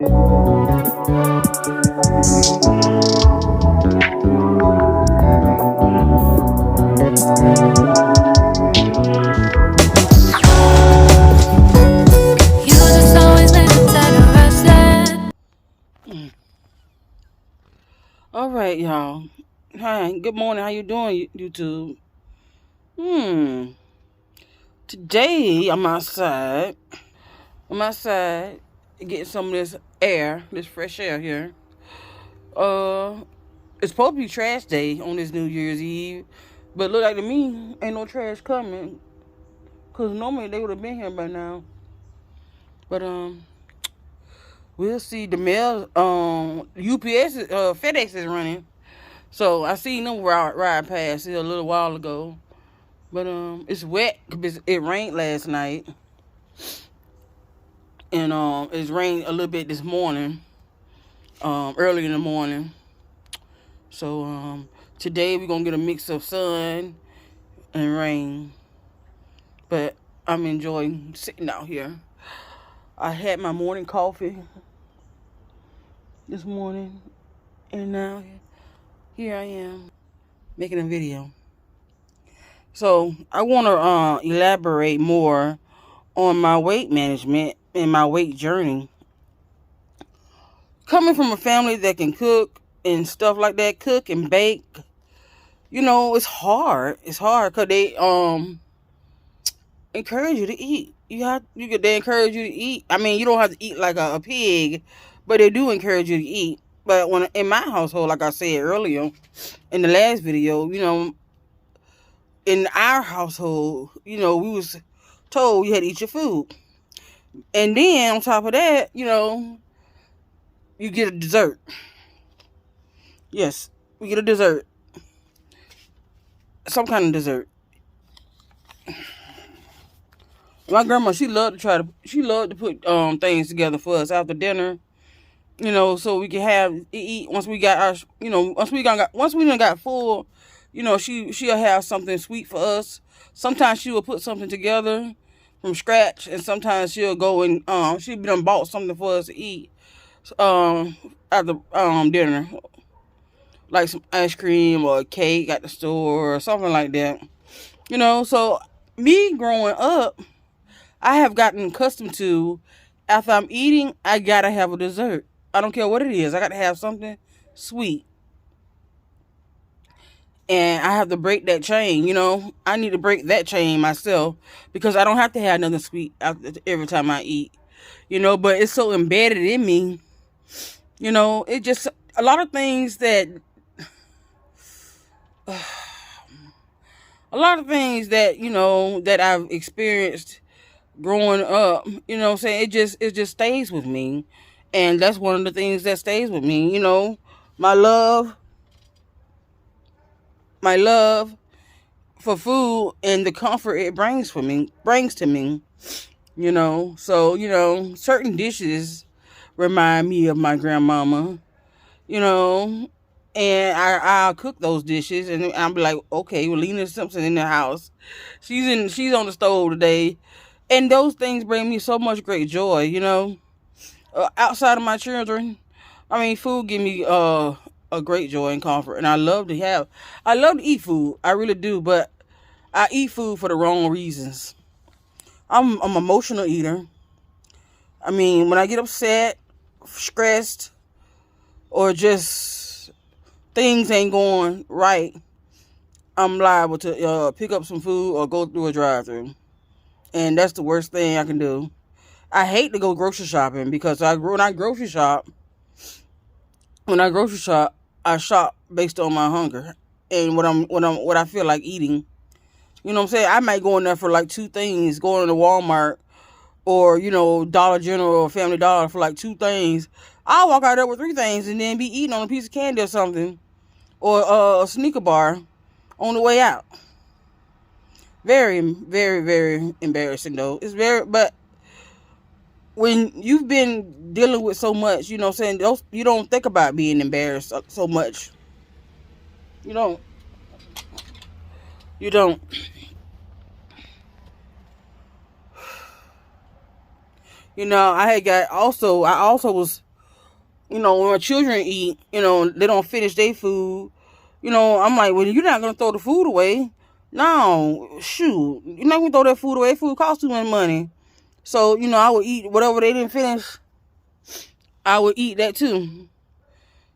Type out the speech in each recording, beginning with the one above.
just always make me tired and restless. All right, y'all. Hi, good morning. How you doing, YouTube? Hmm. Today I'm outside. I'm outside getting some of this air, this fresh air here. Uh, it's supposed to be trash day on this New Year's Eve, but look like to me ain't no trash coming. Cause normally they would have been here by now. But we'll see. The mail UPS FedEx is running. So I seen them ride past here a little while ago. But it's wet because it rained last night, and it's rained a little bit this morning, early in the morning. So today we're gonna get a mix of sun and rain. But I'm enjoying sitting out here. I had my morning coffee this morning, and now here I am making a video. So I want to elaborate more on my weight management and my weight journey. Coming from a family that can cook and stuff like that, cook and bake, it's hard. It's hard because they encourage you to eat. They encourage you to eat. I mean, you don't have to eat like a pig, but they do encourage you to eat. But when in my household, like I said earlier in the last video, in our household, we was told you had to eat your food. And then on top of that, you get a dessert. Yes, we get a dessert. Some kind of dessert. My grandma, she loved to put things together for us after dinner, so we could have eat once we got our, once we done got full, she'll have something sweet for us. Sometimes she will put something together from scratch, and sometimes she'll go and she done bought something for us to eat after dinner, like some ice cream or a cake at the store or something like that. So me growing up, I have gotten accustomed to, after I'm eating, I gotta have a dessert. I don't care what it is. I gotta have something sweet. And I have to break that chain, I need to break that chain myself because I don't have to have nothing sweet every time I eat, but it's so embedded in me, it just, a lot of things that, that I've experienced growing up, what I'm saying, it just stays with me. And that's one of the things that stays with me, my love, my love for food and the comfort it brings to me, So, certain dishes remind me of my grandmama, you know. And I'll cook those dishes, and I'll be like, okay, well, Lena Simpson in the house. She's on the stove today, and those things bring me so much great joy, outside of my children, I mean, food give me a great joy and comfort, and I love to eat food. I really do, but I eat food for the wrong reasons. I'm an emotional eater. I mean, when I get upset, stressed, or just things ain't going right, I'm liable to pick up some food or go through a drive-through, and that's the worst thing I can do. I hate to go grocery shopping because when I grocery shop, I shop based on my hunger and what I feel like eating. You know what I'm saying? I might go in there for like two things, going to Walmart or, Dollar General or Family Dollar for like two things. I'll walk out there with three things and then be eating on a piece of candy or something, or a sneaker bar on the way out. Very, very, very embarrassing though. But when you've been dealing with so much, saying, you don't think about being embarrassed so much. You don't. You don't. I also was when my children eat, they don't finish their food. I'm like, well, you're not gonna throw the food away. No, shoot, you're not gonna throw that food away. Food costs too much money. So, I would eat whatever they didn't finish. I would eat that too.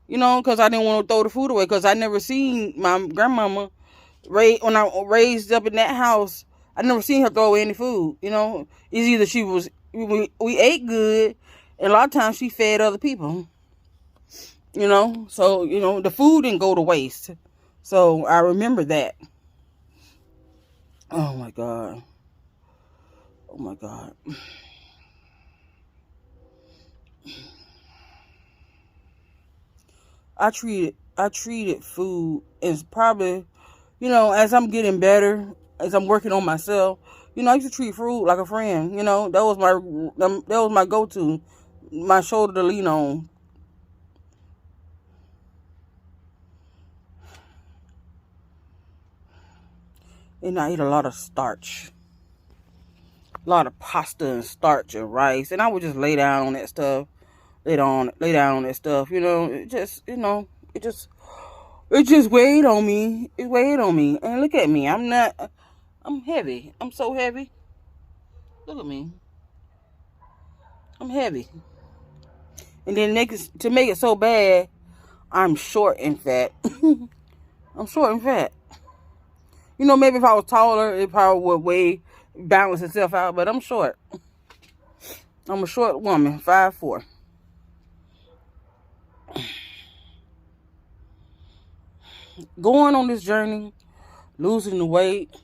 Because I didn't want to throw the food away. Because I never seen my grandmama when I raised up in that house. I never seen her throw away any food. It's either we ate good, and a lot of times she fed other people. So the food didn't go to waste. So I remember that. Oh my God. Oh my God. I treated food as probably, as I'm getting better, as I'm working on myself. I used to treat food like a friend. That was my go-to, my shoulder to lean on. And I eat a lot of starch, a lot of pasta and starch and rice, and I would just lay down on that stuff, lay down on that stuff. It just weighed on me. It weighed on me. And look at me. I'm heavy. I'm so heavy. Look at me. I'm heavy. And then to make it so bad, I'm short and fat. I'm short and fat. Maybe if I was taller, it probably would balance itself out. But I'm short. I'm a short woman, 5'4". Going on this journey, losing the weight,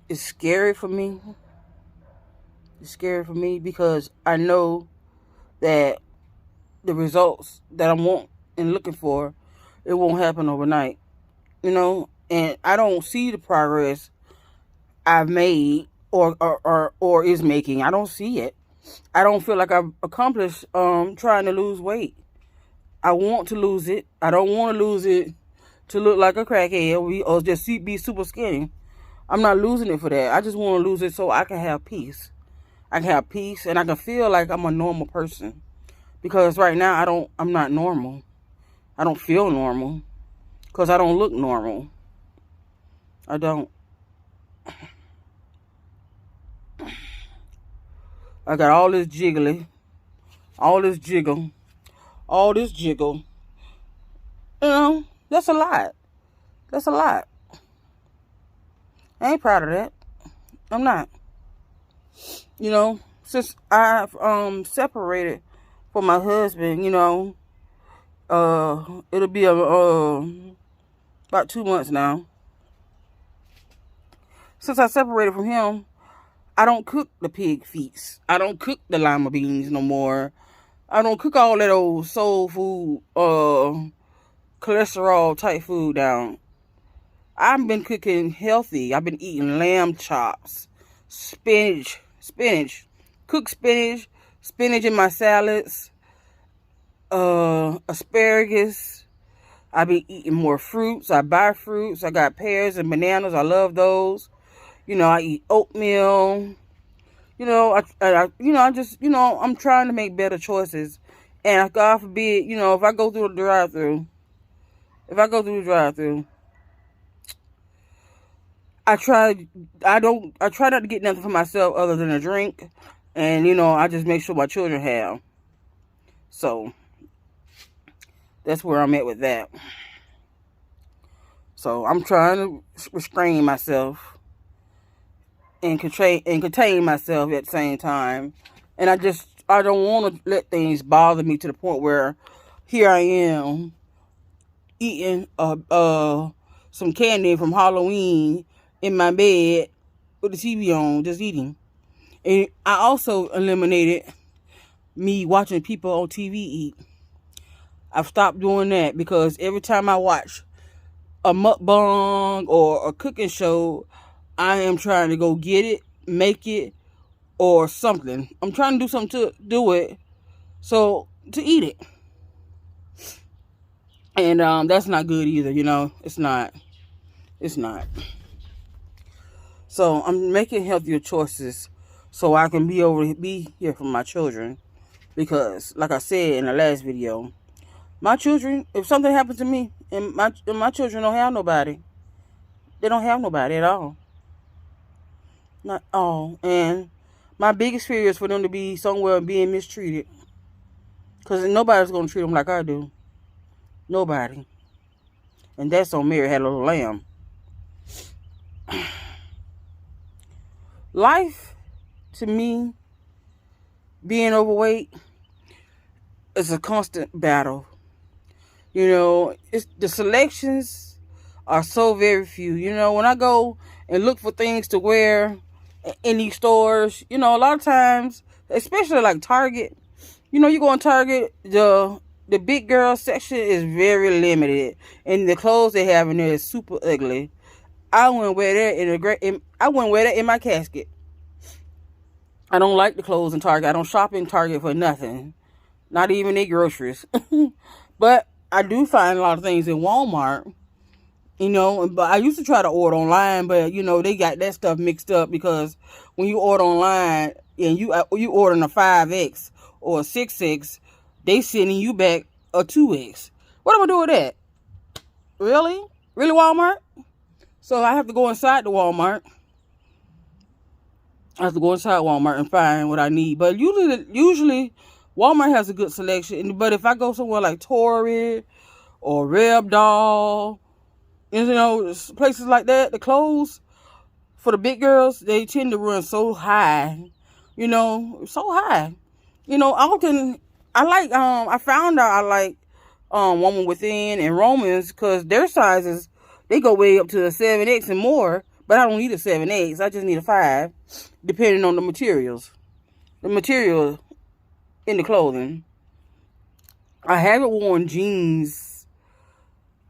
is scary for me. It's scary for me because I know that the results that I want and looking for, it won't happen overnight. And I don't see the progress I've made or is making. I don't see it. I don't feel like I've accomplished trying to lose weight. I want to lose it. I don't want to lose it to look like a crackhead or just be super skinny. I'm not losing it for that. I just want to lose it so I can have peace. I can have peace and I can feel like I'm a normal person. Because right now I'm not normal. I don't feel normal because I don't look normal. I don't. I got all this jiggly, all this jiggle, all this jiggle. That's a lot. That's a lot. I ain't proud of that. I'm not. Since I've separated from my husband, it'll be about 2 months now. Since I separated from him, I don't cook the pig feets. I don't cook the lima beans no more. I don't cook all that old soul food, cholesterol type food down. I've been cooking healthy. I've been eating lamb chops, spinach, cooked spinach in my salads, asparagus. I've been eating more fruits. I buy fruits. I got pears and bananas. I love those. I eat oatmeal. I'm trying to make better choices. And God forbid, if I go through the drive-through, I try not to get nothing for myself other than a drink. And, I just make sure my children have. So, that's where I'm at with that. So, I'm trying to restrain myself and contain myself at the same time. And I don't want to let things bother me to the point where here I am eating some candy from Halloween in my bed with the TV on, just eating. And I also eliminated me watching people on TV eat. I've stopped doing that because every time I watch a mukbang or a cooking show, I am trying to go get it, make it, or something. I'm trying to do something to do it, to eat it. And that's not good either, It's not. It's not. So I'm making healthier choices so I can be here for my children. Because, like I said in the last video, my children, if something happens to me and my children don't have nobody, they don't have nobody at all. Not all. And my biggest fear is for them to be somewhere being mistreated. Because nobody's going to treat them like I do. Nobody. And that's on Mary Had a Little Lamb. Life, to me, being overweight is a constant battle. The selections are so very few. When I go and look for things to wear in these stores, a lot of times, especially like Target, you go on Target, the big girl section is very limited, and the clothes they have in there is super ugly. I wouldn't wear that in my casket. I don't like the clothes in Target. I don't shop in Target for nothing, not even their groceries. But I do find a lot of things in Walmart. But I used to try to order online, but they got that stuff mixed up, because when you order online and you ordering a 5X or a 6X, they sending you back a 2X. What am I do with that? Really Walmart? So I have to go inside the Walmart. I have to go inside Walmart and find what I need. But usually Walmart has a good selection. But if I go somewhere like Torrid or Reb Doll, places like that, the clothes for the big girls, they tend to run so high. So high. Often I found out I like Woman Within and Romans, because their sizes, they go way up to a 7X and more. But I don't need a 7X. I just need a 5, depending on the materials. The material in the clothing. I haven't worn jeans.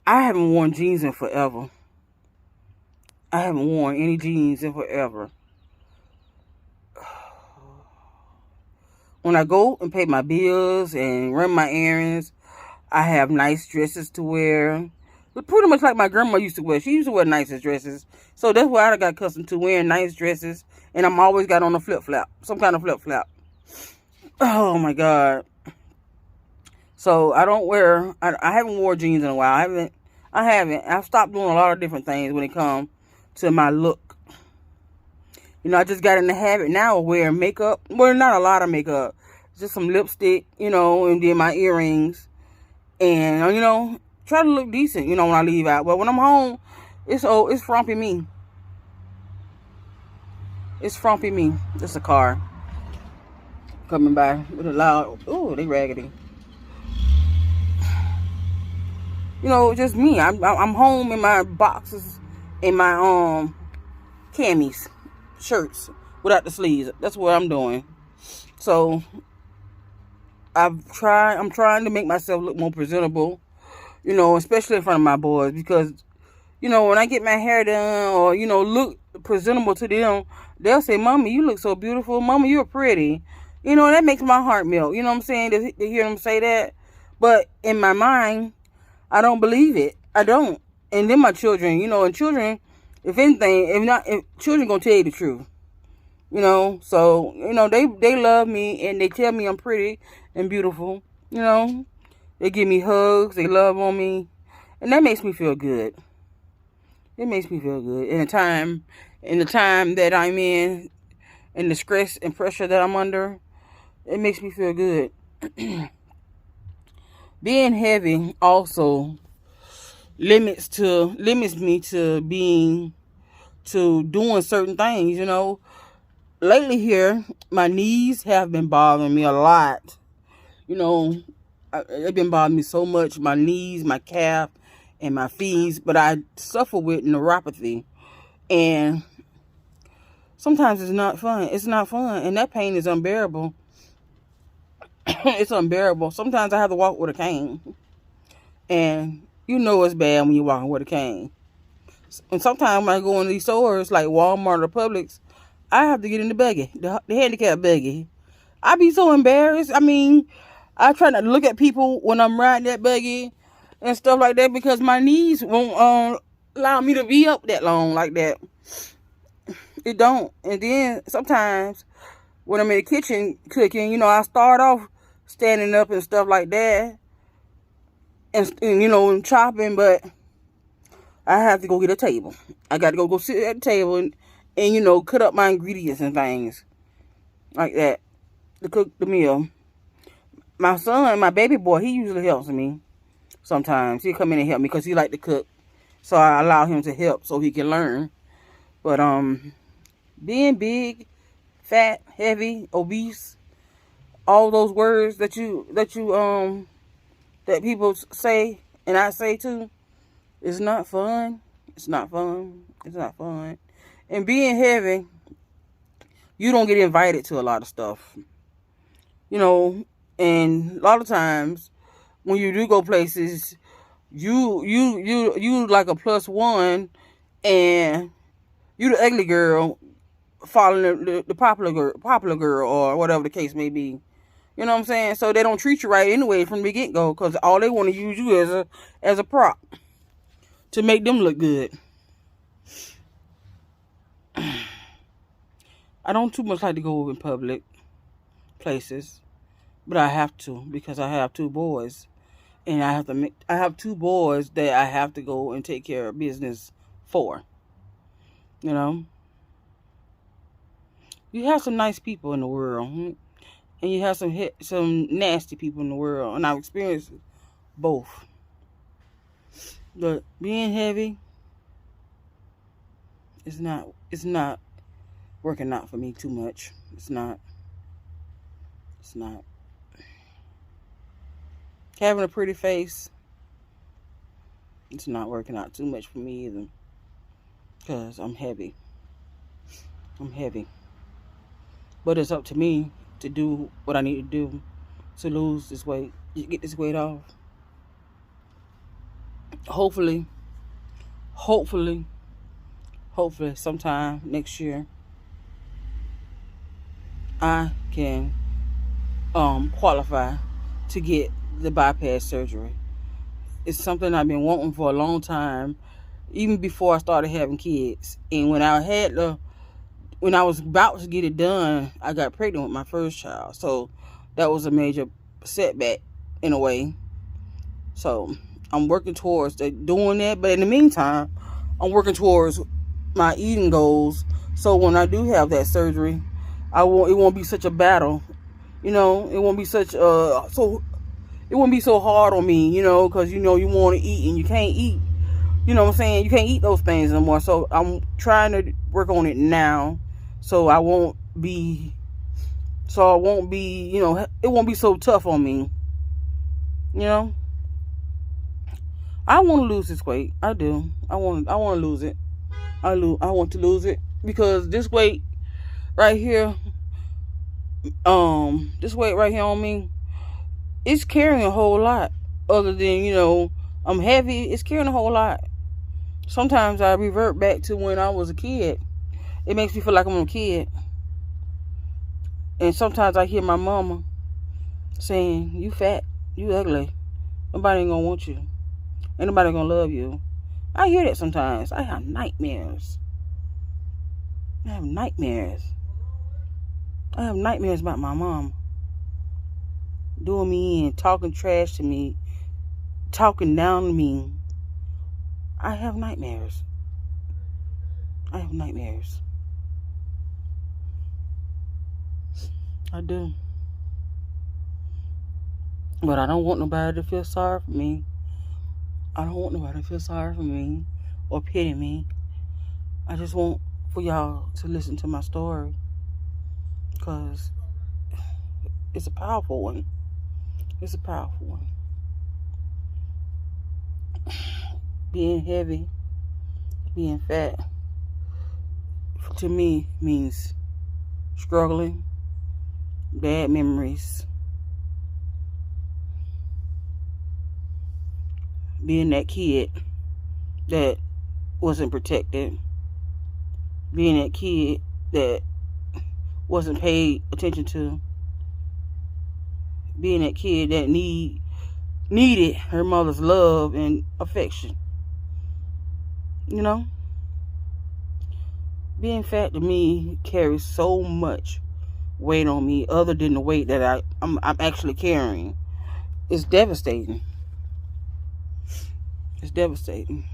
I haven't worn jeans in forever. I haven't worn any jeans in forever. When I go and pay my bills and run my errands, I have nice dresses to wear. Pretty much like my grandma used to wear. She used to wear nicest dresses. So that's why I got accustomed to wearing nice dresses. And I'm always got on a flip-flop. Some kind of flip-flop. Oh, my God. So I don't wear... I haven't worn jeans in a while. I haven't. I've stopped doing a lot of different things when it comes to my look. I just got in the habit now of wearing makeup. Well, not a lot of makeup. Just some lipstick, and then my earrings. And, try to look decent, when I leave out. But when I'm home, it's frumpy me. It's frumpy me. It's a car coming by with a loud, ooh, they raggedy. Just me. I'm home in my boxes, in my camis, shirts without the sleeves. That's what I'm doing. So I'm trying to make myself look more presentable. Especially in front of my boys, because, when I get my hair done or, look presentable to them, they'll say, "Mommy, you look so beautiful. Mommy, you're pretty." That makes my heart melt. You know what I'm saying? To hear them say that. But in my mind, I don't believe it. I don't. And then my children, and children, if anything, if children gonna tell you the truth. So, they love me and they tell me I'm pretty and beautiful. They give me hugs. They love on me. And that makes me feel good. It makes me feel good. In the time that I'm in the stress and pressure that I'm under, it makes me feel good. Being heavy also limits me to doing certain things, Lately here, my knees have been bothering me a lot. They've been bothering me so much. My knees, my calf, and my feet. But I suffer with neuropathy. And sometimes it's not fun. It's not fun. And that pain is unbearable. It's unbearable. Sometimes I have to walk with a cane. And it's bad when you're walking with a cane. And sometimes when I go in these stores like Walmart or Publix, I have to get in the buggy, the handicap buggy. I be so embarrassed. I try not to look at people when I'm riding that buggy and stuff like that, because my knees won't allow me to be up that long like that. It don't. And then sometimes when I'm in the kitchen cooking, I start off standing up and stuff like that, and you know, and chopping. But I have to go get a table. I got to go sit at the table and you know, cut up my ingredients and things like that to cook the meal. My son, my baby boy, he usually helps me. Sometimes he'll come in and help me because he like to cook. So I allow him to help so he can learn. But being big, fat, heavy, obese, all those words that people say and I say too, it's not fun. It's not fun. It's not fun. And being heavy, you don't get invited to a lot of stuff. You know, and a lot of times when you do go places, you like a plus one, and you the ugly girl following the popular girl or whatever the case may be. You know what I'm saying? So they don't treat you right anyway from the get go because all they want to use you as a prop to make them look good. I don't too much like to go in public places, but I have to because I have two boys, and I have two boys that I have to go and take care of business for. You know, you have some nice people in the world, and you have some nasty people in the world, and I've experienced both. But being heavy it's not working out for me too much. It's not. Having a pretty face, it's not working out too much for me either. Because I'm heavy. But it's up to me to do what I need to do to lose this weight, get this weight off. Hopefully sometime next year, I can qualify to get the bypass surgery. It's something I've been wanting for a long time, even before I started having kids. And when I was about to get it done, I got pregnant with my first child. So that was a major setback in a way. So I'm working towards doing that. But in the meantime, I'm working towards my eating goals. So when I do have that surgery, it won't be such a battle. You know, it won't be it won't be so hard on me, you know, because you know you want to eat and you can't eat. You know what I'm saying? You can't eat those things no more. So I'm trying to work on it now, so I won't be, you know, it won't be so tough on me. You know, I want to lose this weight. I do. I want to lose it. I want to lose it because this weight right here, on me, it's carrying a whole lot. Other than, you know, I'm heavy, it's carrying a whole lot. Sometimes I revert back to when I was a kid. It makes me feel like I'm a kid. And sometimes I hear my mama saying, "You fat, you ugly. Nobody ain't gonna want you. Ain't nobody gonna love you." I hear that sometimes. I have nightmares. I have nightmares about my mom doing me in, talking trash to me, talking down to me. I have nightmares. I do. But I don't want nobody to feel sorry for me. Or pity me. I just want for y'all to listen to my story. Because it's a powerful one. Being heavy, being fat, to me means struggling, bad memories, being that kid that wasn't protected, being that kid that wasn't paid attention to, being that kid that needed her mother's love and affection. You know, being fat to me carries so much weight on me other than the weight that I'm actually carrying. It's devastating. It's devastating.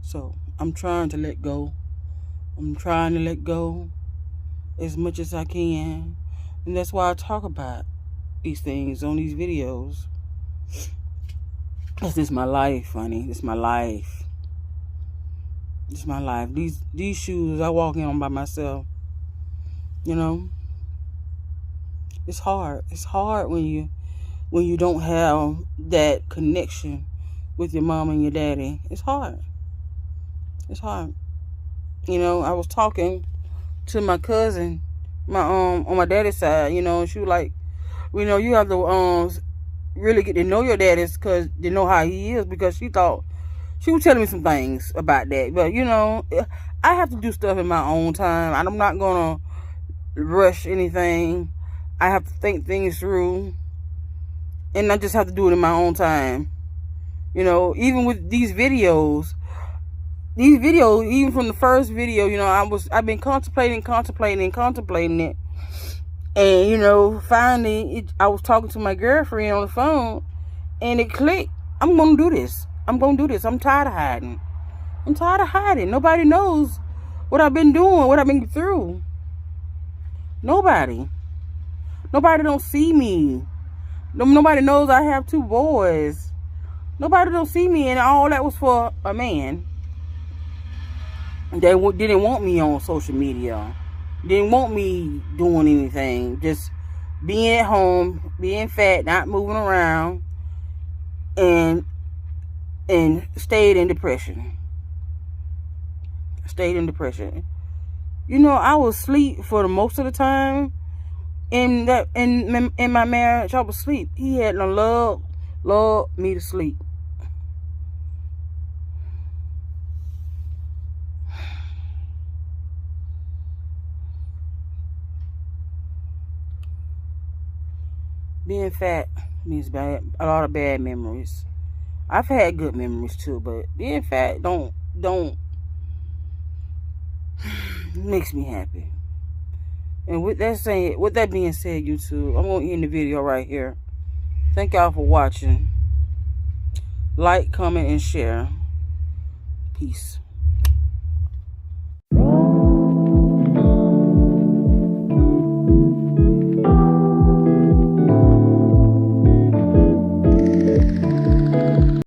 So I'm trying to let go. I'm trying to let go as much as I can. And that's why I talk about these things on these videos. This is my life, honey. This is my life. This is my life. These shoes I walk in on by myself. You know, it's hard. It's hard when you don't have that connection with your mom and your daddy. It's hard. It's hard. You know, I was talking to my cousin, on my daddy's side. You know, and she was like, you have to really get to know your daddy because to know how he is, because she thought she was telling me some things about that. But I have to do stuff in my own time. I'm not gonna rush anything. I have to think things through, and I just have to do it in my own time. Even with these videos, even from the first video, I've been contemplating it. And, finally, I was talking to my girlfriend on the phone, and it clicked. I'm going to do this. I'm tired of hiding. Nobody knows what I've been doing, what I've been through. Nobody don't see me. Nobody knows I have 2 boys. Nobody don't see me, and all that was for a man. They didn't want me on social media. Didn't want me doing anything. Just being at home, being fat, not moving around, and stayed in depression. I was asleep for the most of the time in my marriage. I was asleep. He had no love me to sleep. Being fat means a lot of bad memories. I've had good memories too, but being fat don't makes me happy. And with that being said, YouTube, I'm gonna end the video right here. Thank y'all for watching. Like, comment, and share. Peace.